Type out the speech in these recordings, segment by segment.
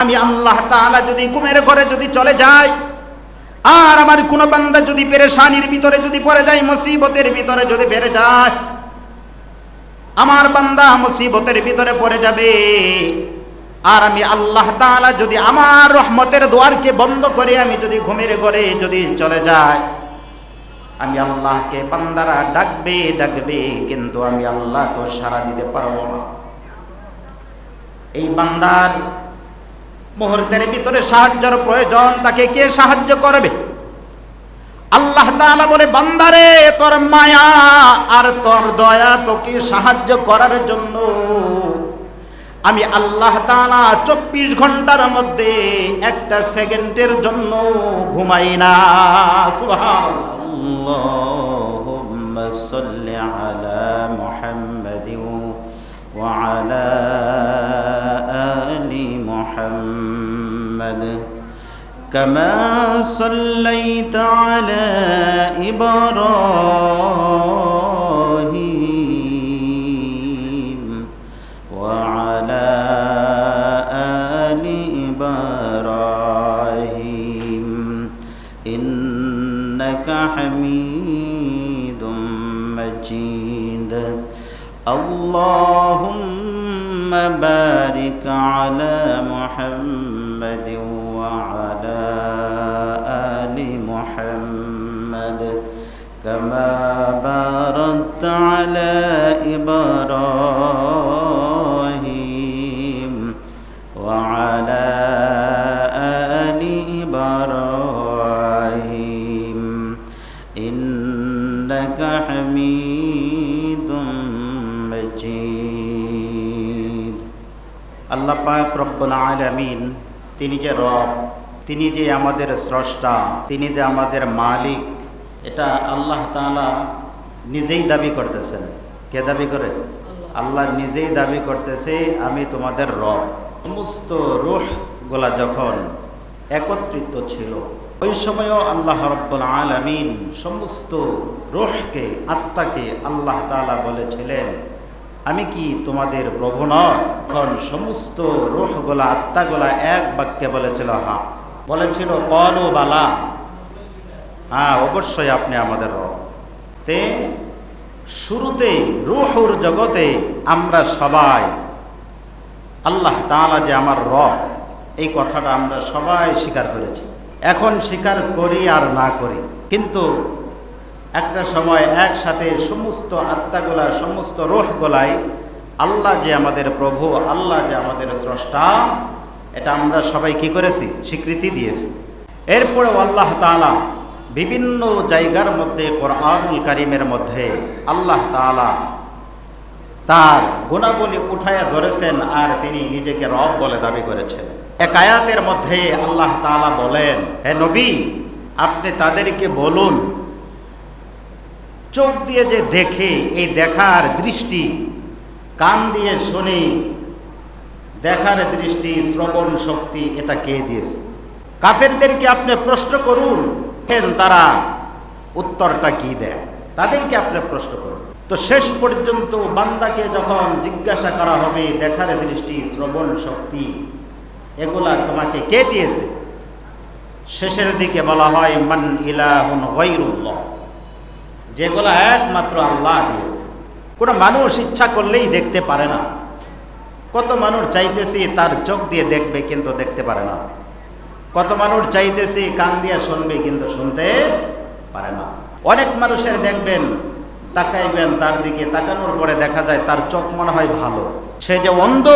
আমি আল্লাহ তাআলা যদি ঘুমের ঘরে যদি চলে যাই, আর আমার কোন বান্দা যদি পেরেশানির ভিতরে যদি পড়ে যায়, মুসিবতের ভিতরে যদি বেড়ে যায়, আমার বান্দা মুসিবতের ভিতরে পড়ে যাবে, আর আমি আল্লাহ তাআলা যদি আমার রহমতের দুয়ারকে বন্ধ করে আমি যদি ঘুমের ঘরে যদি চলে যাই, আমি আল্লাহকে বান্দারা ডাকবে ডাকবে, কিন্তু আমি আল্লাহ তো সাড়া দিতে পারবো না। এই বান্দার মুহূর্তের ভিতরে সাহায্যের প্রয়োজন, তাকে কে সাহায্য করবে? আল্লাহ তাআলা বলে, বান্দারে তোর মায়া আর তোর দয়া তোকে সাহায্য করার জন্য আমি আল্লাহ তাআলা 24 ঘন্টার মধ্যে একটা সেকেন্ডের জন্য ঘুমাই না। সুবহানাল্লাহ। আল্লাহুম্মা সাল্লি আলা মুহাম্মাদিন ওয়া আলা আলি মুহাম্মাদ কামা সাল্লাইতা আলা ইব্রাহিম ওয়া আলা আলি ইব্রাহিম ইন্নাকা হামিদুম মাজিদ। আল্লাহুম্মা বারিক আলা মুহাম্মাদিন ওয়া আলা আলি মুহাম্মাদ কামা বারাকতা আলা ইব্রাহিম ওয়া আলা আলি ইব্রাহিম ইন্নাকা হামিদুম মাজিদ। আল্লাহ পাক রব্বুল আলামিন, তিনি যে রব, তিনি যে আমাদের স্রষ্টা, তিনি যে আমাদের মালিক, এটা আল্লাহ তাআলা নিজেই দাবি করতেছেন। কে দাবি করে? আল্লাহ নিজেই দাবি করতেছে, আমি তোমাদের রব। সমস্ত রূহগুলা যখন একত্রিত ছিল, ওই সময়ও আল্লাহ রব্বুল আলামিন সমস্ত রূহকে, আত্মাকে আল্লাহ তাআলা বলেছিলেন, আমি কি তোমাদের প্রভু নয়? তখন সমস্ত রূহগুলা, আত্মাগুলা এক বাক্যে বলেছিল হ্যাঁ। বলেছিল ক্বালু বালা, হ্যাঁ অবশ্যই আপনি আমাদের রব। তে শুরুতে রূহুর জগতে আমরা সবাই আল্লাহ তাআলা যে আমার রব, এই কথাটা আমরা সবাই স্বীকার করেছি। এখন স্বীকার করি আর না করি, কিন্তু একটা সময় একসাথে সমস্ত আত্মাগুলা, সমস্ত রূহগুলাই আল্লাহ যে আমাদের প্রভু, আল্লাহ যে আমাদের স্রষ্টা, এটা আমরা সবাই কি করেছি? স্বীকৃতি দিয়েছি। এরপরে আল্লাহ তাআলা বিভিন্ন জায়গার মধ্যে, কোরআনুল কারীমের মধ্যে আল্লাহ তাআলা তার গুণাবলী উঠায়া ধরেছেন, আর তিনি নিজেকে রব বলে দাবি করেছেন। এক আয়াতের মধ্যে আল্লাহ তাআলা বলেন, হে নবী, আপনি তাদেরকে বলুন, চোখ দিয়ে যে দেখে, এই দেখার দৃষ্টি, কান দিয়ে শুনে দেখার দৃষ্টি, শ্রবণ শক্তি, এটা কে দিয়েছে? কাফেরদেরকে আপনি প্রশ্ন করুন, তারা উত্তরটা কি দেয়, তাদেরকে আপনি প্রশ্ন করুন। তো শেষ পর্যন্ত বান্দাকে যখন জিজ্ঞাসা করা হবে, দেখার দৃষ্টি, শ্রবণ শক্তি, এগুলা তোমাকে কে দিয়েছে? শেষের দিকে বলা হয় মান ইলাহুন গায়রুল্লাহ, যেগুলা একমাত্র আল্লাহ দিয়েছে। কোনো মানুষ ইচ্ছা করলেই দেখতে পারে না। কত মানুষ চাইতেছে তার চোখ দিয়ে দেখবে, কিন্তু দেখতে পারে না। কত মানুষ চাইতেছে কান দিয়ে শুনবে, কিন্তু শুনতে পারে না। অনেক মানুষের দেখবেন, তাকাইবেন তার দিকে, তাকানোর পরে দেখা যায় তার চোখ মনে হয় ভালো, সে যে অন্ধ,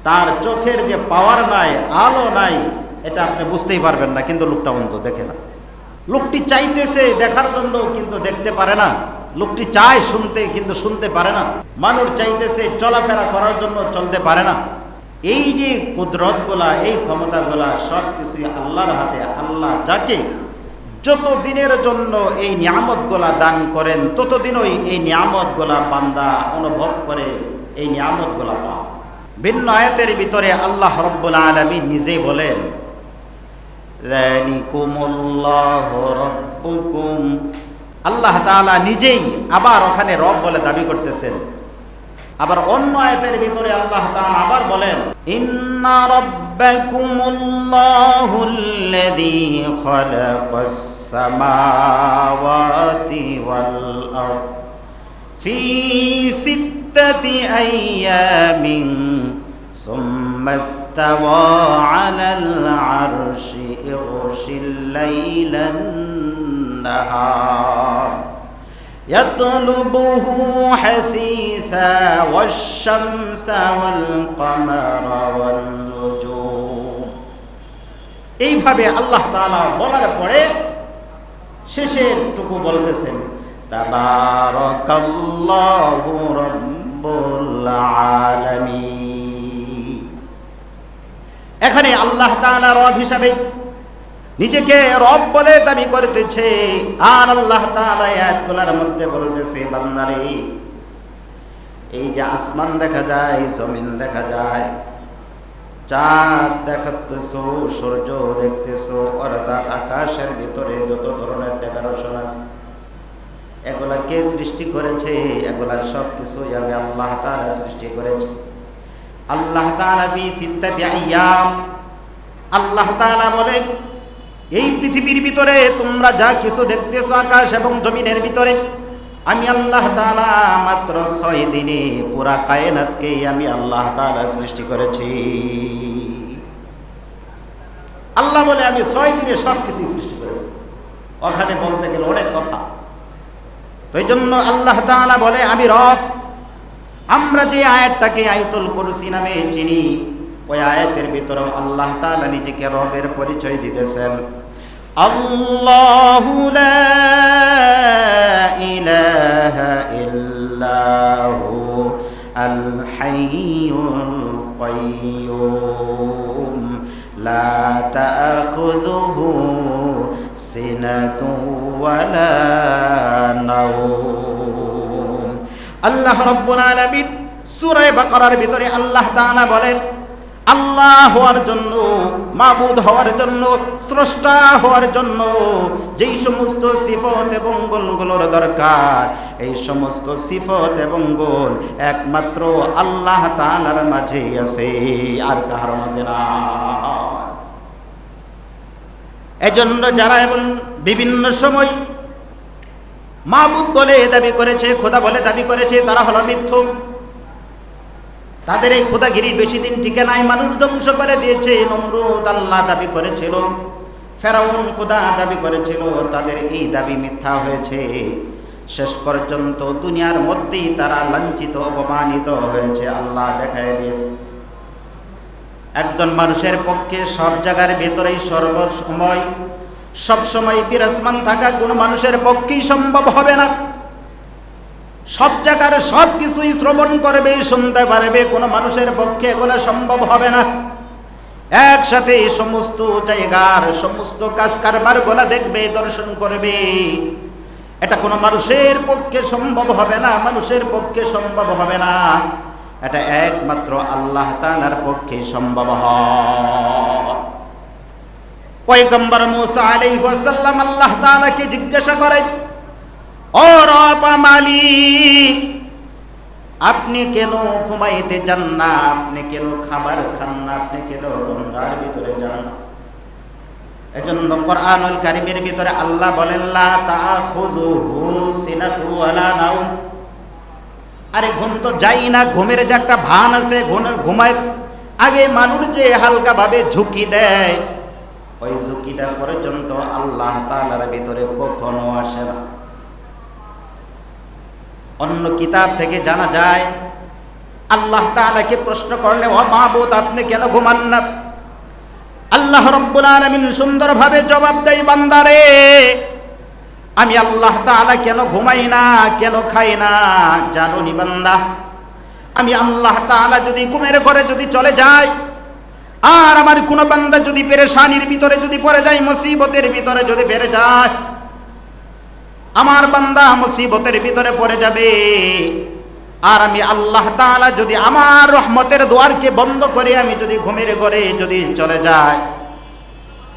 তার চোখের যে পাওয়ার নাই, আলো নাই, এটা আপনি বুঝতেই পারবেন না, কিন্তু লোকটা অন্ধ, দেখে না। লোকটি চাইতেছে দেখার জন্য, কিন্তু দেখতে পারে না। লোকটি চায় শুনতে, কিন্তু শুনতে পারে না। মানুষ চাইতেছে চলাফেরা করার জন্য, চলতে পারে না। এই যে কুদরতগুলা, এই ক্ষমতাগুলা সব কিছুই আল্লাহর হাতে। আল্লাহ যাকে যত দিনের জন্য এই নিয়ামতগুলা দান করেন, ততদিনই এই নিয়ামতগুলা বান্দা অনুভব করে, এই নিয়ামতগুলা পায়। ভিন্ন আয়াতের ভিতরে আল্লাহ রব্বুল আলামিন নিজেই বলেন, যালিকুমুল্লাহু রাব্বুকুম, আল্লাহ তাআলা নিজেই আবার ওখানে রব বলে দাবি করতেছেন। আবার অন্য আয়াতের ভিতরে আল্লাহ তাআলা আবার বলেন, ইন্না রাব্বাকুমুল্লাহুল্লাযী খালাকাস সামাওয়াতি ওয়াল আরদ ফি সিত্তাতি আইয়ামিন সুম্মা ইস্তাওয়া আলাল আরশি ইগশিল লাইলান নাহার يطلبه حثيثا والشمس والقمر والنجوم। এইভাবে আল্লাহ তাআলা বলার পরে শেষের টুকু বলতেছেন, তাবারাকাল্লাহু রাব্বুল আলামিন। এখানে আল্লাহ তাআলা রব হিসাবে নিজেকে রব বলে দাবি করতেছে, আর আল্লাহ তাআলা আয়াতগুলোর মধ্যে বলতেছে, বান্দারে এই যে আসমান দেখা যায়, জমিন দেখা যায়, চাঁদ দেখাতেছো, সূর্য দেখতেছো, অর্থাৎ আকাশের ভিতরে যত ধরনের ডেকোরেশন আছে, এগুলা কে সৃষ্টি করেছে? এগুলা সব কিছুই আমি আল্লাহ তাআলা সৃষ্টি করেছি। আল্লাহ তাআলা ফি সিত্তাতি আইয়াম, আল্লাহ তাআলা বলেন এই পৃথিবীর ভিতরে তোমরা যা কিছু দেখতেছো আকাশ এবং জমিনের ভিতরে, আমি আল্লাহ তাআলা মাত্র 6 দিনে পুরা কায়নাতকে আমি আল্লাহ তাআলা সৃষ্টি করেছি। আল্লাহ বলে আমি 6 দিনে সব কিছু সৃষ্টি করেছি। ওখানে বলতে গেলে অনেক কথা। তো এই জন্য আল্লাহ তাআলা বলে আমি রব। আমরা যে আয়াতটাকে আয়াতুল কুরসি নামে চিনি, ওই আয়াতের ভিতরে আল্লাহ তাআলা নিজেকে রবের পরিচয় দিতেছেন। আল্লাহু লা ইলাহা ইল্লাহু আল হাইয়ুল কাইয়্যুম লা তা'খুযুহু সিনাতুন ওয়ালা নাওম। আল্লাহ রাব্বুল আলামিন সূরা বাকারার ভিতরে আল্লাহ তাআলা বলেন, আল্লাহ হওয়ার জন্য, মাবুদ হওয়ার জন্য, স্রষ্টা হওয়ার জন্য যেই সমস্ত সিফত এবং গুণগুলোর দরকার, এই সমস্ত সিফত এবং গুণ একমাত্র আল্লাহ তাআলার মাঝে আছে, আর কারো মাঝে না। এজন্য যারা এবং বিভিন্ন সময় মাবুদ বলে দাবি করেছে, খোদা বলে দাবি করেছে, তারা হলো মিথ্যুক। তাদের এই খোদাগিরির বেশি দিন টিকে নাই, মানুষ ধ্বংস করে দিয়েছে। নমরুদ আল্লাহ দাবি করেছিল, ফেরাউন খোদা দাবি করেছিল, তাদের এই দাবি মিথ্যা হয়েছে। শেষ পর্যন্ত দুনিয়ার মধ্যেই তারা লাঞ্ছিত, অপমানিত হয়েছে। আল্লাহ দেখায় দিয়েছে একজন মানুষের পক্ষে সব জায়গার ভেতরেই সর্বসময় সবসময় বিরাজমান থাকা কোনো মানুষের পক্ষেই সম্ভব হবে না। সব জায়গার সব কিছুই শ্রবণ করবে, শুনতে পারবে, কোনো মানুষের পক্ষে এগুলো সম্ভব হবে না। একসাথে সমস্ত জায়গার সমস্ত কাজ কারবার গুলা দেখবে, দর্শন করবে, এটা কোনো মানুষের পক্ষে সম্ভব হবে না, মানুষের পক্ষে সম্ভব হবে না। এটা একমাত্র আল্লাহ তাআলার পক্ষে সম্ভব হয়। পয়গম্বর মূসা আলাইহিস সালাম আল্লাহ তাআলাকে জিজ্ঞাসা করে, ও রব মালিক, আপনি কেন ঘুমাইতে যান না? আপনি কেন খাবার খান না? আপনি কেন তন্দ্রার ভিতরে যান না? এজন্য কোরআনুল কারীমের ভিতরে আল্লাহ বলেন, লা তাখুযুহু সিনাতুন ওয়ালা নাওম। আরে ঘুম তো যাই না, ঘুমের যে একটা ভান আছে, ঘুমায় আগে মানুষ যে হালকা ভাবে ঝুঁকি দেয়, ওই ঝুঁকিটা পর্যন্ত আল্লাহ তাআলার ভিতরে কখনো আসে না। অন্য কিতাব থেকে জানা যায়, আল্লাহ তাআলাকে প্রশ্ন করলে, ও মাবুদ আপনি কেন ঘুমান না? আল্লাহ রাব্বুল আলামিন সুন্দরভাবে জবাব দেয়, বান্দারে আমি আল্লাহ তাআলা কেন ঘুমাই না, কেন খাই না জানো নি বান্দা? আমি আল্লাহ তাআলা যদি ঘুমের ঘরে যদি চলে যায়, আর আমার কোন বান্দা যদি পেরেশানির ভিতরে যদি পড়ে যায়, মুসিবতের ভিতরে যদি বেড়ে যায়, আমার বান্দা মুসিবতের ভিতরে পড়ে যাবে, আর আমি আল্লাহ তাআলা যদি আমার রহমতের দুয়ারকে বন্ধ করে আমি যদি ঘুমের ঘরে যদি চলে যাই,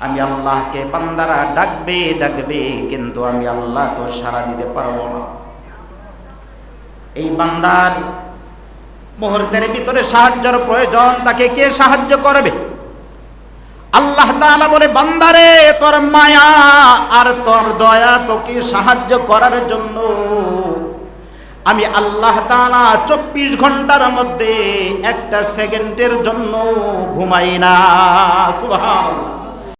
আমি আল্লাহকে বান্দারা ডাকবে, কিন্তু আমি আল্লাহ তো সাড়া দিতে পারবো না। এই বান্দার মুহূর্তের ভিতরে সাহায্যের প্রয়োজন, তাকে কে সাহায্য করবে? আল্লাহ তাআলা বলে, বান্দারে তোর মায়া আর তোর দয়া তোকে সাহায্য করার জন্য আমি আল্লাহ তাআলা 24 ঘন্টার মধ্যে একটা সেকেন্ডের জন্য ঘুমাই না। সুবহানাল্লাহ।